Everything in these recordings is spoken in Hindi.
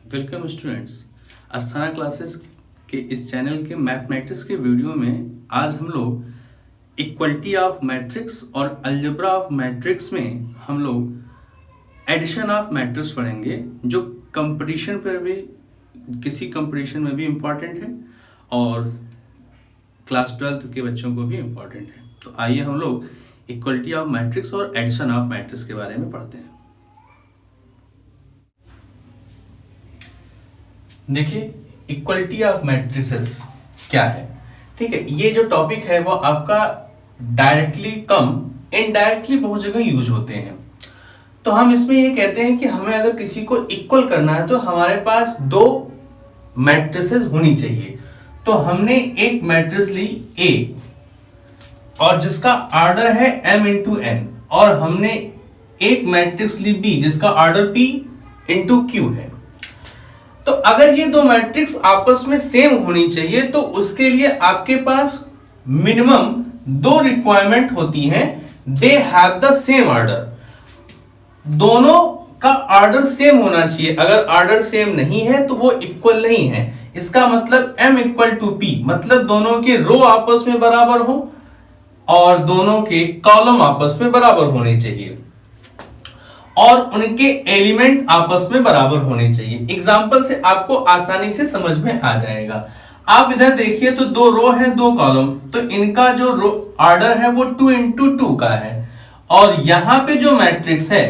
Welcome students. अस्थाना क्लासेस के इस चैनल के मैथमेटिक्स के वीडियो में आज हम लोग इक्वलिटी ऑफ मैट्रिक्स और अलजेब्रा ऑफ मैट्रिक्स में हम लोग एडिशन ऑफ मैट्रिक्स पढ़ेंगे, जो कंपटीशन पर भी किसी कंपटीशन में भी इम्पॉर्टेंट है और क्लास 12th के बच्चों को भी इम्पॉर्टेंट है। तो आइए हम लोग इक्वलिटी ऑफ मैट्रिक्स और एडिशन ऑफ मैट्रिक्स के बारे में पढ़ते हैं। देखिए, इक्वलिटी ऑफ मैट्रिसेस क्या है। ठीक है, ये जो टॉपिक है वो आपका डायरेक्टली कम इनडायरेक्टली बहुत जगह यूज होते हैं। तो हम इसमें ये कहते हैं कि हमें अगर किसी को इक्वल करना है तो हमारे पास दो मैट्रिसेस होनी चाहिए। तो हमने एक मैट्रिक्स ली A और जिसका ऑर्डर है m इंटू n, और हमने एक मैट्रिक्स ली B जिसका ऑर्डर P इंटू Q है। तो अगर ये दो मैट्रिक्स आपस में सेम होनी चाहिए तो उसके लिए आपके पास मिनिमम दो रिक्वायरमेंट होती हैं। They have the same order, दोनों का ऑर्डर सेम होना चाहिए। अगर ऑर्डर सेम नहीं है तो वो इक्वल नहीं है। इसका मतलब m इक्वल टू p, मतलब दोनों के रो आपस में बराबर हो और दोनों के कॉलम आपस में बराबर होने चाहिए और उनके एलिमेंट आपस में बराबर होने चाहिए। एग्जाम्पल से आपको आसानी से समझ में आ जाएगा। आप इधर देखिए तो दो रो है दो कॉलम, तो इनका जो रो ऑर्डर है वो 2 इंटू 2 का है और यहां पे जो मैट्रिक्स है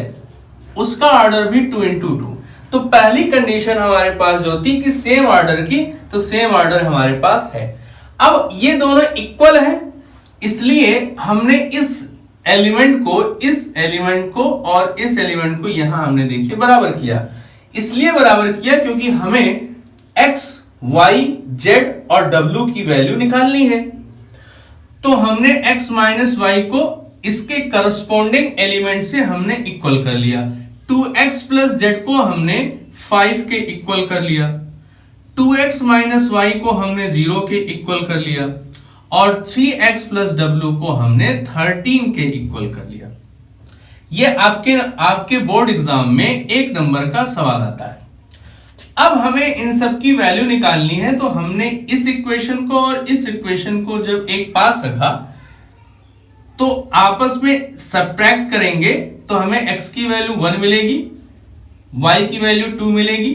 उसका ऑर्डर भी 2 इंटू 2। तो पहली कंडीशन हमारे पास जो होती है कि सेम ऑर्डर की, तो सेम ऑर्डर हमारे पास है। अब ये दोनों इक्वल है, इसलिए हमने इस एलिमेंट को और इस एलिमेंट को यहां हमने देखिए बराबर किया। इसलिए बराबर किया क्योंकि हमें x, y, z और w की वैल्यू निकालनी है। तो हमने x माइनस वाई को इसके करस्पॉन्डिंग एलिमेंट से हमने इक्वल कर लिया। 2x प्लस जेड को हमने 5 के इक्वल कर लिया। 2x माइनस वाई को हमने 0 के इक्वल कर लिया और 3x प्लस w को हमने 13 के इक्वल कर लिया। ये आपके बोर्ड एग्जाम में 1 नंबर का सवाल आता है। अब हमें इन सब की वैल्यू निकालनी है, तो हमने इस इक्वेशन को और इस इक्वेशन को जब एक पास रखा तो आपस में सब्ट्रैक्ट करेंगे तो हमें x की वैल्यू 1 मिलेगी, y की वैल्यू 2 मिलेगी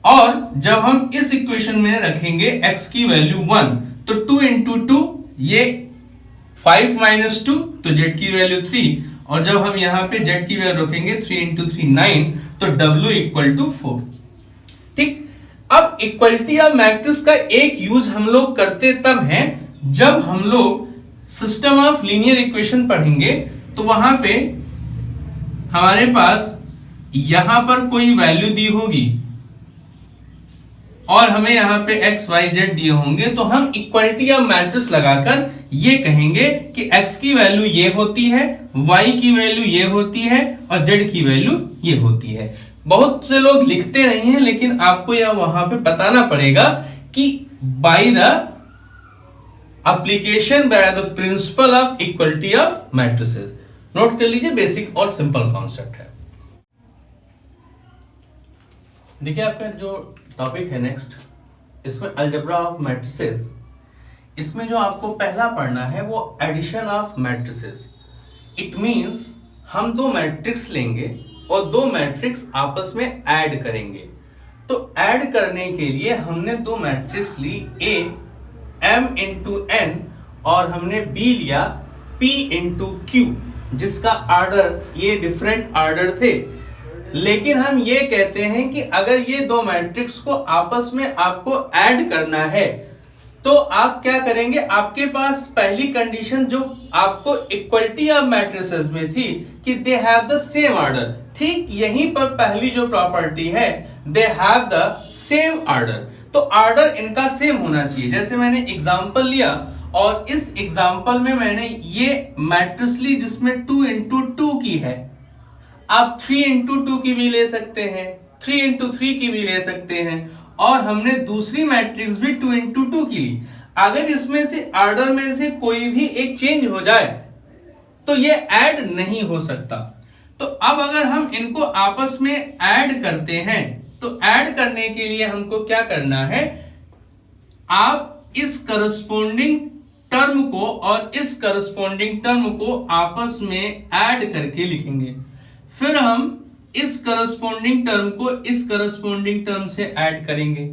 और जब हम इस इक्वेशन में रखेंगे x की वैल्यू 1 तो 2 इंटू 2 ये 5 माइनस 2 तो z की वैल्यू 3 और जब हम यहां पे z की वैल्यू रखेंगे 3 इंटू 3 9 तो w इक्वल टू 4। ठीक, अब इक्वलिटी ऑफ मैट्रिक्स का एक यूज हम लोग करते तब है जब हम लोग सिस्टम ऑफ लीनियर इक्वेशन पढ़ेंगे। तो वहां पे हमारे पास यहां पर कोई वैल्यू दी होगी और हमें यहां पे x, y, z दिए होंगे, तो हम इक्वलिटी ऑफ मैट्रिक्स लगाकर ये कहेंगे कि x की वैल्यू ये होती है, y की वैल्यू ये होती है और z की वैल्यू ये होती है। बहुत से लोग लिखते नहीं हैं, लेकिन आपको यह वहां पे बताना पड़ेगा कि by the application by the principle of equality of matrices. Note कर लीजिए, बेसिक और सिंपल कॉन्सेप्ट है। देखिए, आपका जो टॉपिक है नेक्स्ट, इसमें अलजेब्रा ऑफ मैट्रिसेस, इसमें जो आपको पहला पढ़ना है वो addition of matrices. It means हम दो मैट्रिक्स लेंगे और दो मैट्रिक्स आपस में ऐड करेंगे। तो ऐड करने के लिए हमने दो मैट्रिक्स ली A m इंटू n और हमने B लिया P इंटू Q, जिसका ऑर्डर ये डिफरेंट ऑर्डर थे। लेकिन हम ये कहते हैं कि अगर ये दो मैट्रिक्स को आपस में आपको ऐड करना है तो आप क्या करेंगे। आपके पास पहली कंडीशन जो आपको इक्वलिटी ऑफ मैट्रिसेस में थी कि they have the same order, ठीक यहीं पर पहली जो प्रॉपर्टी है they have the same order. तो ऑर्डर इनका सेम होना चाहिए। जैसे मैंने एग्जांपल लिया और इस एग्जांपल में मैंने ये मैट्रिक्स ली जिसमें 2 इंटू 2 की है। आप 3 इंटू 2 की भी ले सकते हैं, 3 इंटू 3 की भी ले सकते हैं और हमने दूसरी मैट्रिक्स भी 2 इंटू 2 की ली। अगर इसमें से ऑर्डर में से कोई भी एक चेंज हो जाए तो ये ऐड नहीं हो सकता। तो अब अगर हम इनको आपस में ऐड करते हैं तो ऐड करने के लिए हमको क्या करना है, आप इस करस्पॉन्डिंग टर्म को और इस करस्पॉन्डिंग टर्म को आपस में ऐड करके लिखेंगे। फिर हम इस करस्पॉन्डिंग टर्म को इस करस्पॉन्डिंग टर्म से ऐड करेंगे,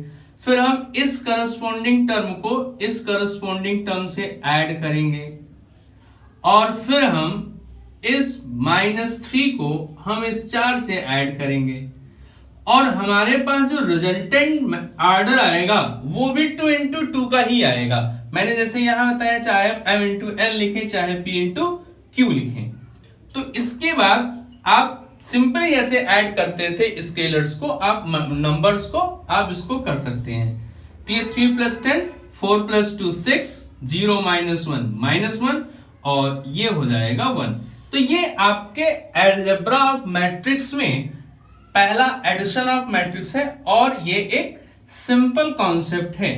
फिर हम इस करस्पॉन्डिंग टर्म को इस करस्पॉन्डिंग टर्म से ऐड करेंगे, और फिर हम इस -3 को हम इस 4 से ऐड करेंगे, और हमारे पास जो रिजल्टेंट ऑर्डर आएगा वो भी 2 into 2 का ही आएगा। मैंने जैसे यहां बताया, चाहे आप m into n लिखें चाहे p into q लिखें। तो इसके बाद आप सिंपली ऐसे ऐड करते थे स्केलर्स को, आप नंबर्स को आप इसको कर सकते हैं। तो ये 3 + 10, 4 + 2 6, 0 - 1 -1, और ये हो जाएगा 1। तो ये आपके अलजेब्रा ऑफ मैट्रिक्स में पहला एडिशन ऑफ मैट्रिक्स है, और ये एक सिंपल कॉन्सेप्ट है।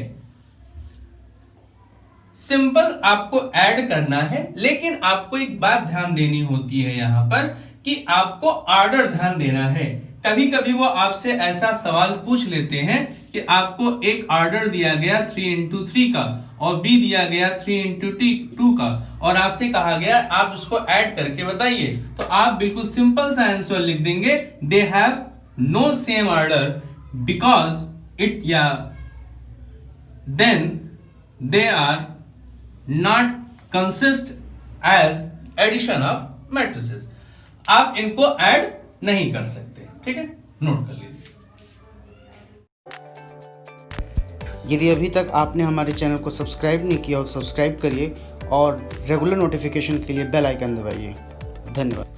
सिंपल आपको ऐड करना है, लेकिन आपको एक बात ध्यान देनी होती है यहां पर कि आपको ऑर्डर ध्यान देना है। कभी कभी वो आपसे ऐसा सवाल पूछ लेते हैं कि आपको एक ऑर्डर दिया गया 3 into 3 का और बी दिया गया 3 into 2 का, और आपसे कहा गया आप उसको ऐड करके बताइए। तो आप बिल्कुल सिंपल सा आंसर लिख देंगे, they have no same order because it, या then they are not consist as addition of matrices. आप इनको ऐड नहीं कर सकते, ठीक है, नोट कर लीजिए। यदि अभी तक आपने हमारे चैनल को सब्सक्राइब नहीं किया तो सब्सक्राइब करिए और रेगुलर नोटिफिकेशन के लिए बेल आइकन दबाइए। धन्यवाद।